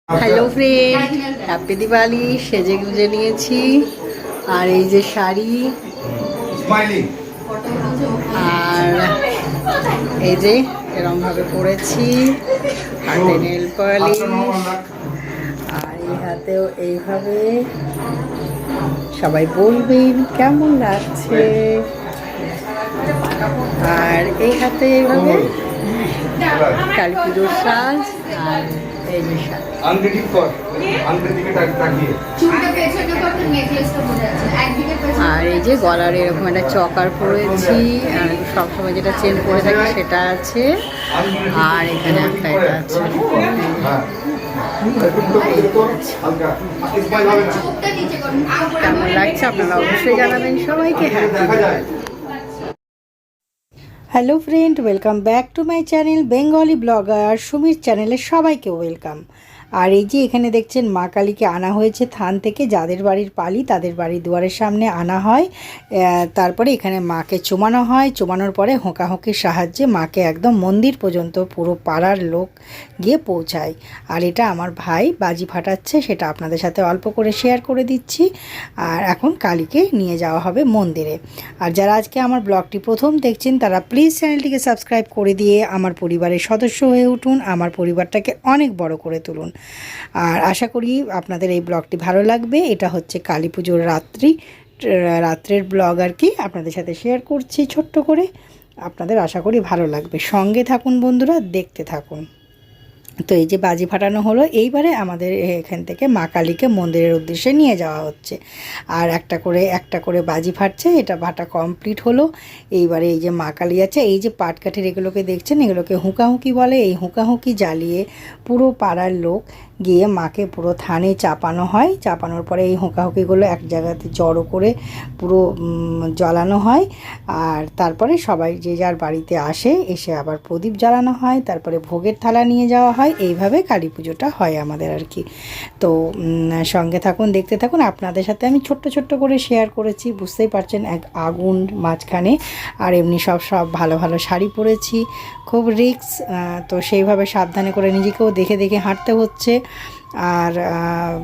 Hello friend, happy Diwali. সেজে গুজে নিয়েছি, আর এই যে শাড়ি, আর এই যে এরমভাবে পরেছি, হাতে নেল পালিশ, আর এই হাতেও এইভাবে। সবাই বলবেন কেমন লাগছে। আর এই হাতে এইভাবে কালী পুজোর সাজ, আর এই যে সাজ। আর এই যে গলার এরকম একটা চকার পরেছি, আর সবসময় যেটা চেন পরে থাকে সেটা আছে, আর এখানে একটা এটা আছে। কেমন লাগছে আপনারা অবশ্যই জানাবেন সবাইকে। Hello friend, welcome back to my channel Bengali blogger সুমির চ্যানেলে সবাইকে ওয়েলকাম। আর এই যে এখানে দেখছেন মা কালীকে আনা হয়েছে থান থেকে, যাদের বাড়ির পালি তাদের বাড়ির দুয়ারের সামনে আনা হয়। তারপরে এখানে মাকে চুমানো হয়, চুমানোর পরে হোঁকাহোঁকির সাহায্যে মাকে একদম মন্দির পর্যন্ত পুরো পাড়ার লোক গিয়ে পৌঁছায়। আর এটা আমার ভাই বাজি ফাটাচ্ছে, সেটা আপনাদের সাথে অল্প করে শেয়ার করে দিচ্ছি। আর এখন কালীকে নিয়ে যাওয়া হবে মন্দিরে। আর যারা আজকে আমার ব্লগটি প্রথম দেখছেন তারা প্লিজ চ্যানেলটিকে সাবস্ক্রাইব করে দিয়ে আমার পরিবারের সদস্য হয়ে উঠুন, আমার পরিবারটাকে অনেক বড় করে তুলুন। আর আশা করি আপনাদের এই ব্লগটি ভালো লাগবে। এটা হচ্ছে কালী পুজোর রাত্রের ব্লগ আর কি, আপনাদের সাথে শেয়ার করছি ছোট্ট করে। আপনাদের আশা করি ভালো লাগবে, সঙ্গে থাকুন বন্ধুরা, দেখতে থাকুন। তো এই যে বাজি ফাটানো হলো, এইবারে আমাদের এখান থেকে মা কালীকে মন্দিরের উদ্দেশ্যে নিয়ে যাওয়া হচ্ছে। আর একটা করে বাজি ফাটছে, এটা ফাটা কমপ্লিট হলো। এইবারে এই যে মা কালী আছে, এই যে পাটকাঠির এগুলোকে দেখছেন, এগুলোকে হুঁকাহুঁকি বলে। এই হুঁকাহুঁকি জ্বালিয়ে পুরো পাড়ার লোক গিয়ে মাকে পুরো থানে চাপানো হয়। চাপানোর পরে এই হুঁকাহুঁকিগুলো এক জায়গাতে জড়ো করে পুরো জ্বালানো হয়। আর তারপরে সবাই যে যার বাড়িতে এসে আবার প্রদীপ জ্বালানো হয়, তারপরে ভোগের থালা নিয়ে যাওয়া হয়। এইভাবে কালী পুজোটা হয় আমাদের আর কি। তো সঙ্গে থাকুন, দেখতে থাকুন। আপনাদের সাথে আমি ছোট্ট ছোট্ট করে শেয়ার করেছি, বুঝতেই পারছেন, এক আগুন মাঝখানে। আর এমনি সব ভালো ভালো শাড়ি পরেছি, খুব রিস্ক, তো সেইভাবে সাবধানে করে নিজেকেও দেখে দেখে হাঁটতে হচ্ছে। আর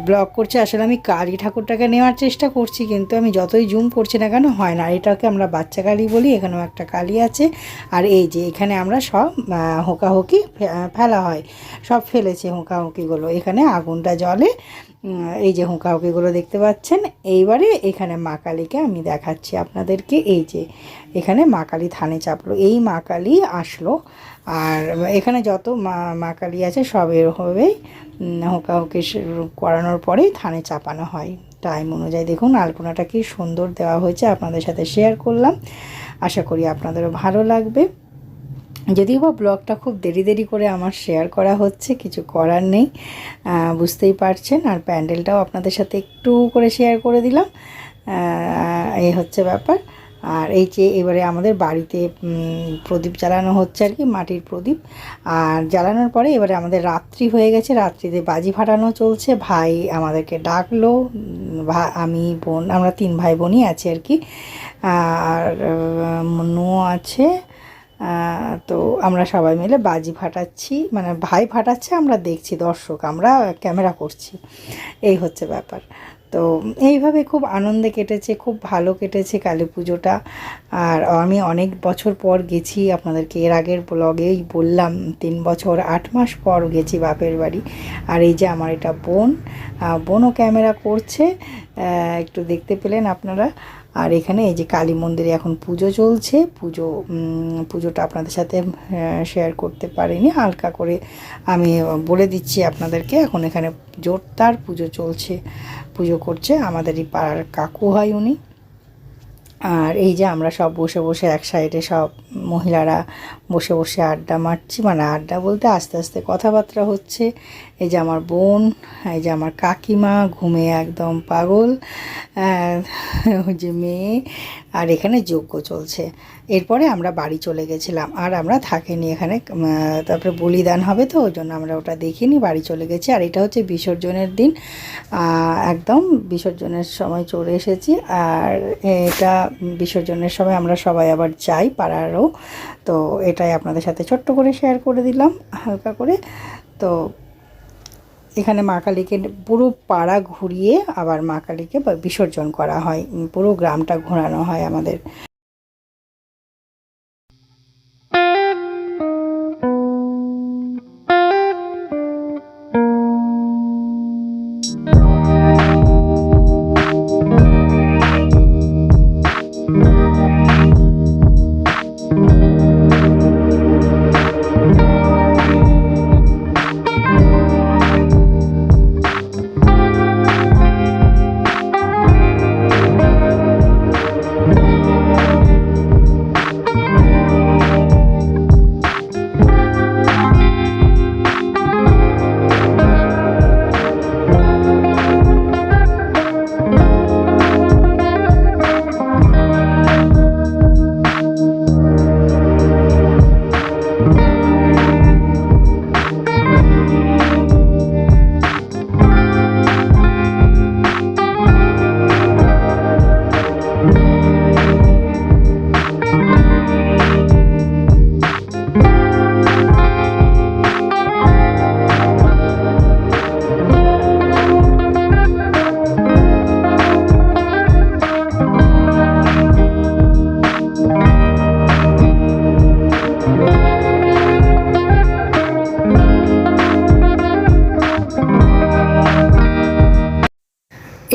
ব্লগ করছে, আসলে আমি কালী ঠাকুরটাকে নেওয়ার চেষ্টা করছি, কিন্তু আমি যতই জুম করছি না কেন হয় না। এটাকে আমরা বাচ্চা কালী বলি, এখানেও একটা কালী আছে। আর এই যে এখানে আমরা সব হোঁকাহুঁকি ফেলা হয়, সব ফেলেছে হোঁকাহুঁকিগুলো, এখানে আগুনটা জ্বলে। এই যে হুঁকাহুঁকিগুলো দেখতে পাচ্ছেন। এইবারে এখানে মা কালীকে আমি দেখাচ্ছি আপনাদেরকে। এই যে এখানে মা কালী থানে চাপলো, এই মা কালী আসলো। আর এখানে যত মা কালী আছে সব এরভাবেই হুঁকাহুঁকি করানোর পরেই থানে চাপানো হয় টাইম অনুযায়ী। দেখুন আলপনাটা কি সুন্দর দেওয়া হয়েছে, আপনাদের সাথে শেয়ার করলাম। আশা করি আপনাদেরও ভালো লাগবে। যদিও বা ব্লগটা খুব দেরি করে আমার শেয়ার করা হচ্ছে, কিছু করার নেই, বুঝতেই পারছেন। আর প্যান্ডেলটাও আপনাদের সাথে একটু করে শেয়ার করে দিলাম, এই হচ্ছে ব্যাপার। আর এই যে এবারে আমাদের বাড়িতে প্রদীপ জ্বালানো হচ্ছে আর কি, মাটির প্রদীপ। আর জ্বালানোর পরে এবারে আমাদের রাত্রি হয়ে গেছে, রাত্রিতে বাজি ফাটানো চলছে। ভাই আমাদেরকে ডাকলো, আমি বোন, আমরা 3 ভাই বোনই আছি আর কি। আর মনুও আছে। তো আমরা সবাই মিলে বাজি ফাটাচ্ছি, মানে ভাই ফাটাচ্ছে, আমরা দেখছি, দর্শক, আমরা ক্যামেরা করছি, এই হচ্ছে ব্যাপার। তো এইভাবে খুব আনন্দে কেটেছে, খুব ভালো কেটেছে কালী পুজোটা। আর আমি অনেক বছর পর গেছি, আপনাদেরকে এর আগের ব্লগেই বললাম, 3 বছর 8 মাস পর গেছি বাপের বাড়ি। আর এই যে আমার এটা বোনও ক্যামেরা করছে, একটু দেখতে পেলেন আপনারা। আর এখানে এই যে কালী মন্দিরে এখন পুজো চলছে, পুজোটা আপনাদের সাথে শেয়ার করতে পারিনি, হালকা করে আমি বলে দিচ্ছি আপনাদেরকে। এখন এখানে জোরদার পুজো চলছে, পুজো করছে আমাদেরই পাড়ার কাকু হয় উনি। আর এই যে আমরা সব বসে বসে এক সাইডে সব মহিলারা বসে বসে আড্ডা মারছি, মানে আড্ডা বলতে আস্তে আস্তে কথাবার্তা হচ্ছে। এই যে আমার বোন, এই যে আমার কাকিমা ঘুমে একদম পাগল, ওই যে মেয়ে। আর এখানে যজ্ঞ চলছে। এরপরে আমরা বাড়ি চলে গেছিলাম, আর আমরা থাকিনি এখানে। তারপরে বলিদান হবে, তো ওই জন্য আমরা ওটা দেখিনি, বাড়ি চলে গেছি। আর এটা হচ্ছে বিসর্জনের দিন, একদম বিসর্জনের সময় চলে এসেছি। আর এটা বিসর্জনের সময় আমরা সবাই আবার যাই পাড়ারও। তো এটাই আপনাদের সাথে ছোট্ট করে শেয়ার করে দিলাম হালকা করে। তো এখানে মা কালীকে পুরো পাড়া ঘুরিয়ে আবার মা কালীকে বিসর্জন করা হয়, পুরো গ্রামটা ঘোরানো হয় আমাদের।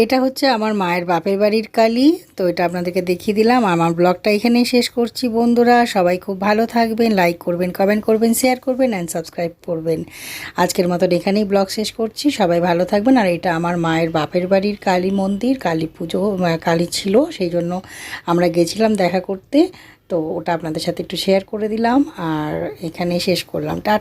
এটা হচ্ছে আমার মায়ের বাপের বাড়ির কালী। তো এটা আপনাদেরকে দেখিয়ে দিলাম। আমার ব্লগটা এখানেই শেষ করছি বন্ধুরা। সবাই খুব ভালো থাকবেন, লাইক করবেন, কমেন্ট করবেন, শেয়ার করবেন অ্যান্ড সাবস্ক্রাইব করবেন। আজকের মতন এখানেই ব্লগ শেষ করছি। সবাই ভালো থাকবেন। আর এটা আমার মায়ের বাপের বাড়ির কালী মন্দির, কালী পুজো, কালী ছিল, সেই জন্য আমরা গেছিলাম দেখা করতে। তো ওটা আপনাদের সাথে একটু শেয়ার করে দিলাম আর এখানেই শেষ করলাম।